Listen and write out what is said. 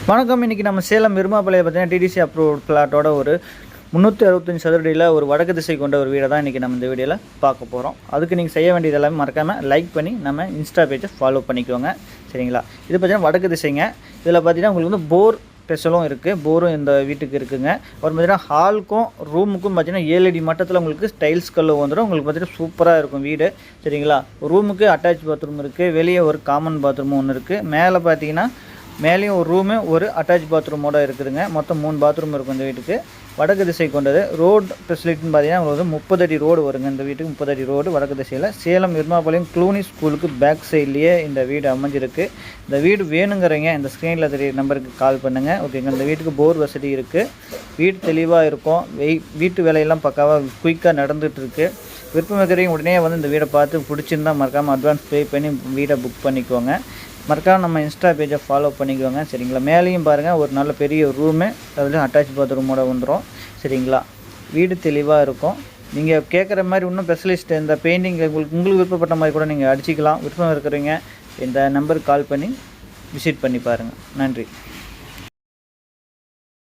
வணக்கம். இன்றைக்கி நம்ம சேலம் விரும்பாப்பாளையம் பார்த்தீங்கன்னா டிடிசி அப்ரூவ் பிளாட்டோட ஒரு 365 சதுரடியில் ஒரு வடக்கு திசை கொண்ட ஒரு வீடை தான் இன்றைக்கி நம்ம இந்த வீடியோவில் பார்க்க போகிறோம். அதுக்கு நீங்கள் செய்ய வேண்டியது எல்லாமே மறக்காமல் லைக் பண்ணி நம்ம இன்ஸ்டா பேஜை ஃபாலோ பண்ணிக்கோங்க. சரிங்களா? இது பார்த்தீங்கன்னா வடக்கு திசைங்க. இதில் பார்த்தீங்கன்னா உங்களுக்கு வந்து போர் ஸ்பெஷலும் இருக்குது. போரும் இந்த வீட்டுக்கு இருக்குதுங்க. அப்புறம் பார்த்தீங்கன்னா ஹாலுக்கும் ரூமுக்கும் பார்த்தீங்கன்னா 7 அடி மட்டத்தில் உங்களுக்கு டைல்ஸ் கல் வந்துடும். உங்களுக்கு பார்த்தீங்கன்னா சூப்பராக இருக்கும் வீடு. சரிங்களா? ரூமுக்கு அட்டாச் பாத்ரூம் இருக்குது. வெளியே ஒரு காமன் பாத்ரூமும் ஒன்று இருக்குது. மேலே பார்த்தீங்கன்னா மேலேயும் ஒரு ரூமு ஒரு அட்டாச் பாத்ரூமோடு இருக்குதுங்க. மொத்தம் 3 பாத்ரூம் இருக்கும் இந்த வீட்டுக்கு. வடக்கு திசை கொண்டது. ரோடு ஃபெசிலிட்டின்னு பார்த்தீங்கன்னா உங்களுக்கு வந்து 30 அடி ரோடு வருங்க. இந்த வீட்டுக்கு 30 அடி ரோடு வடக்கு திசையில். சேலம் விரும்பாப்பாளையம் க்ளூனி ஸ்கூலுக்கு பேக் சைட்லேயே இந்த வீடு அமைஞ்சிருக்கு. இந்த வீடு வேணுங்கிறவங்க இந்த ஸ்க்ரீனில் தெரிய நம்பருக்கு கால் பண்ணுங்கள். ஓகேங்க. இந்த வீட்டுக்கு போர் வசதி இருக்குது. வீடு தெளிவாக இருக்கும். வீட்டு வேலையெல்லாம் பக்காவாக குயிக்காக நடந்துகிட்ருக்கு. விருப்பம் வைக்கிறவங்க உடனே வந்து இந்த வீடை பார்த்து பிடிச்சிருந்தால் மறக்காமல் அட்வான்ஸ் பே பண்ணி வீடை புக் பண்ணிக்கோங்க. மறக்காம நம்ம இன்ஸ்டா பேஜை ஃபாலோ பண்ணிக்கோங்க. சரிங்களா? மேலேயும் பாருங்கள் ஒரு நல்ல பெரிய ரூமு, அதில் அட்டாச் பாத்ரூமோடு வந்துடும். சரிங்களா? வீடு தெளிவாக இருக்கும். நீங்கள் கேட்குற மாதிரி இன்னும் ஸ்பெஷலிஸ்ட் இந்த பெயிண்டிங் உங்களுக்கு விருப்பப்பட்ட மாதிரி கூட நீங்கள் அடிச்சிக்கலாம். விருப்பம் இருக்கிறவங்க இந்த நம்பருக்கு கால் பண்ணி விசிட் பண்ணி பாருங்கள். நன்றி.